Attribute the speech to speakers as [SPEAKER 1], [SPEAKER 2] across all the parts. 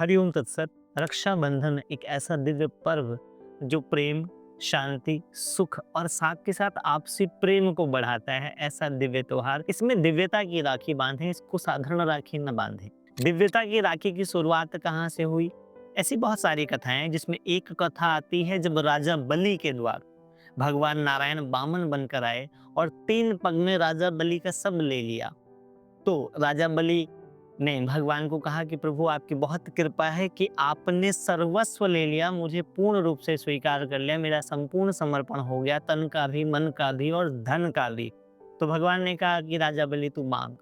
[SPEAKER 1] हरिओम तत्सत। रक्षाबंधन एक ऐसा दिव्य पर्व जो प्रेम, शांति, सुख और साथ के साथ आपसी प्रेम को बढ़ाता है, ऐसा दिव्य त्योहार। इसमें दिव्यता की राखी बांधे, इसको साधारण राखी न बांधे। दिव्यता की राखी की शुरुआत कहाँ से हुई? ऐसी बहुत सारी कथाएं हैं, जिसमें एक कथा आती है जब राजा बलि के द्वार भगवान नारायण बामन बनकर आए और 3 पग में राजा बलि का सब ले लिया। तो राजा बलि ने भगवान को कहा कि प्रभु, आपकी बहुत कृपा है कि आपने सर्वस्व ले लिया, मुझे पूर्ण रूप से स्वीकार कर लिया, मेरा संपूर्ण समर्पण हो गया, तन का भी, मन का भी और धन का भी। तो भगवान ने कहा कि राजा बलि, तू मांग,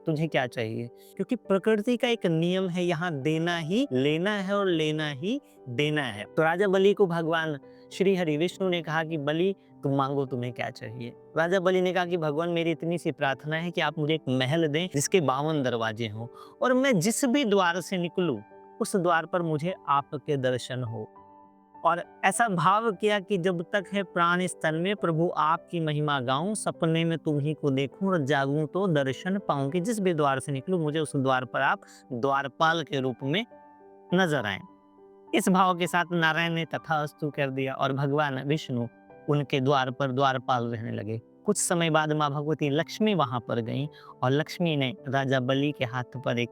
[SPEAKER 1] तुझे क्या चाहिए? क्योंकि प्रकृति का एक नियम है, यहाँ देना ही लेना है और लेना ही देना है। तो राजा बलि को भगवान श्री हरि विष्णु ने कहा कि बलि, तुम मांगो, तुम्हें क्या चाहिए? राजा बलि ने कहा कि भगवान, मेरी इतनी सी प्रार्थना है कि आप मुझे एक महल दें जिसके 52 दरवाजे हों और मैं जिस भी द्वार से निकलूं उस द्वार पर मुझे आपके दर्शन हो। और ऐसा भाव किया कि जब तक है प्राण इस तन में, प्रभु आपकी महिमा गाऊं, सपने में तुम्ही को देखूं और जागूं तो दर्शन पाऊं, कि जिस भी द्वार से निकलूं मुझे उस द्वार पर आप द्वारपाल के रूप में नजर आए। इस भाव के साथ नारायण ने तथास्तु कर दिया और भगवान विष्णु उनके द्वार पर द्वारपाल रहने लगे। कुछ समय बाद माँ भगवती लक्ष्मी वहां पर गईं और लक्ष्मी ने राजा बलि के हाथ पर एक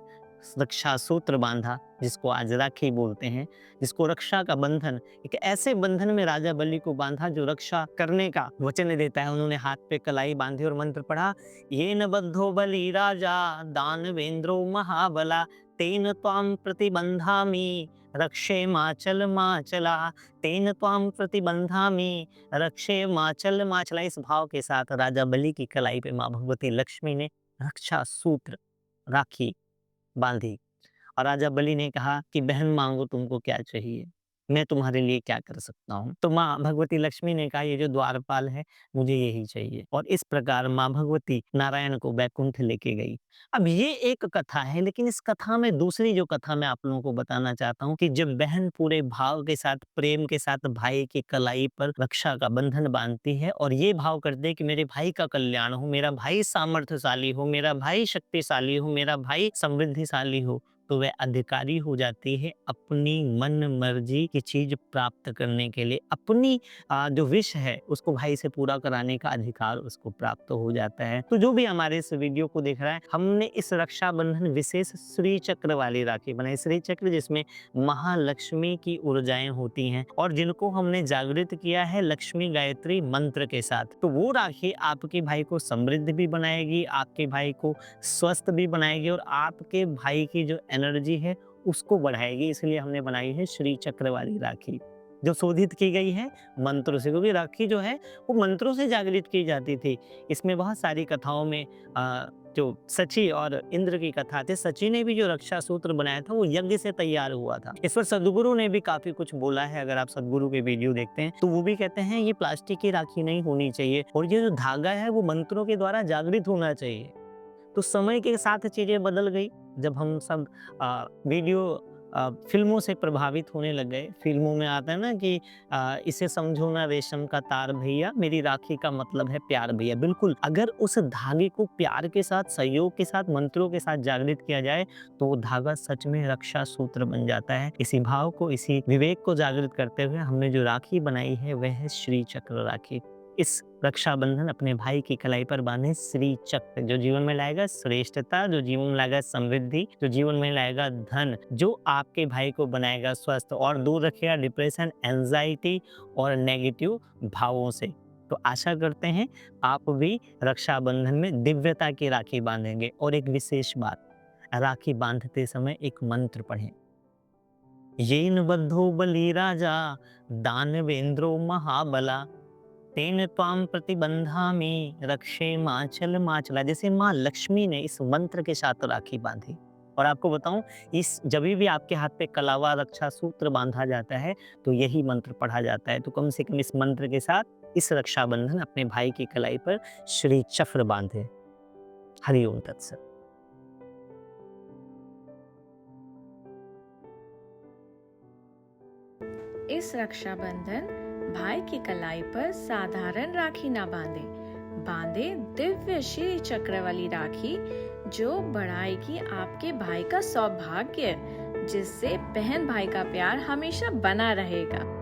[SPEAKER 1] रक्षा सूत्र बांधा, जिसको आज राखी बोलते हैं, जिसको रक्षा का बंधन। एक ऐसे बंधन में राजा बलि को बांधा जो रक्षा करने का वचन देता है। उन्होंने हाथ पे कलाई बांधी और मंत्र पढ़ा, ये न बद्धो बलि राजा दानवेंद्रो महाबला तेन त्वाम प्रतिबंधामि रक्षे माचल माचला, तेन त्वाम प्रतिबंधामि रक्षे माचल माचला। इस भाव के साथ राजा बलि की कलाई पे माँ भगवती लक्ष्मी ने रक्षा सूत्र, राखी बांधी और राजा बलि ने कहा कि बहन, मांगो, तुमको क्या चाहिए, मैं तुम्हारे लिए क्या कर सकता हूँ? तो माँ भगवती लक्ष्मी ने कहा, ये जो द्वारपाल है, मुझे यही चाहिए। और इस प्रकार माँ भगवती नारायण को बैकुंठ लेके गई। अब ये एक कथा है, लेकिन इस कथा में दूसरी जो कथा मैं आप लोगों को बताना चाहता हूँ कि जब बहन पूरे भाव के साथ, प्रेम के साथ भाई की कलाई पर रक्षा का बंधन बांधती है और ये भाव करती है कि मेरे भाई का कल्याण हो, मेरा भाई सामर्थ्यशाली हो, मेरा भाई शक्तिशाली हो, मेरा भाई समृद्धिशाली हो, तो वह अधिकारी हो जाती है अपनी मन मर्जी की चीज प्राप्त करने के लिए। अपनी जो विश है उसको भाई से पूरा कराने का अधिकार उसको प्राप्त हो जाता है। तो जो भी हमारे इस वीडियो को देख रहा है, हमने इस रक्षाबंधन विशेष श्री चक्र वाली राखी बनाई। श्री चक्र जिसमें महालक्ष्मी की ऊर्जाएं होती हैं और जिनको हमने जागृत किया है लक्ष्मी गायत्री मंत्र के साथ। तो वो राखी आपके भाई को समृद्ध भी बनाएगी, आपके भाई को स्वस्थ भी बनाएगी और आपके भाई की जो एनर्जी है उसको बढ़ाएगी। इसलिए हमने बनाई है श्री चक्र वाली राखी, जो शोधित की गई है मंत्रों से, क्योंकि राखी जो है वो मंत्रों से जागृत की जाती थी। इसमें बहुत सारी कथाओं में जो सची और इंद्र की कथा थी, सची ने भी जो रक्षा सूत्र बनाया था वो यज्ञ से तैयार हुआ था। इस पर सदगुरु ने भी काफी कुछ बोला है। अगर आप सदगुरु के वीडियो देखते हैं तो वो भी कहते हैं ये प्लास्टिक की राखी नहीं होनी चाहिए और ये जो धागा है वो मंत्रों के द्वारा जागृत होना चाहिए। तो समय के साथ चीज़ें बदल गई। जब हम सब वीडियो फ़िल्मों से प्रभावित होने लग गए। फ़िल्मों में आता है ना कि इसे समझो ना रेशम का तार भैया, मेरी राखी का मतलब है प्यार भैया। बिल्कुल, अगर उस धागे को प्यार के साथ, सहयोग के साथ, मंत्रों के साथ जागृत किया जाए तो वो धागा सच में रक्षा सूत्र बन जाता है। इसी भाव को, इसी विवेक को जागृत करते हुए हमने जो राखी बनाई है वह है श्री चक्र राखी। इस रक्षाबंधन अपने भाई की कलाई पर बांधे श्री चक्र, जो जीवन में लाएगा श्रेष्ठता, जो जीवन में लाएगा समृद्धि, जो जीवन में लाएगा धन, जो आपके भाई को बनाएगा स्वस्थ और दूर रखेगा डिप्रेशन, एंजाइटी और नेगेटिव भावों से। तो आशा करते हैं आप भी रक्षाबंधन में दिव्यता की राखी बांधेंगे। और एक विशेष बात, राखी बांधते समय एक मंत्र पढ़ें, येन बद्धो बलि राजा दानवेंद्रो महाबला तेन त्वाम प्रतिबंधामि रक्षे माचल माचला। जैसे माँ लक्ष्मी ने इस मंत्र के साथ राखी बांधी। और आपको बताऊं, इस जब भी आपके हाथ पे कलावा रक्षा सूत्र बांधा जाता है तो यही मंत्र पढ़ा जाता है। तो कम से कम इस मंत्र के साथ इस रक्षाबंधन अपने भाई की कलाई पर श्री चक्र बांधे। हरिओम तत्सत।
[SPEAKER 2] इस रक्षाबंधन भाई की कलाई पर साधारण राखी ना बांधे, बांधे दिव्य श्री चक्र वाली राखी जो बढ़ाएगी आपके भाई का सौभाग्य, जिससे बहन भाई का प्यार हमेशा बना रहेगा।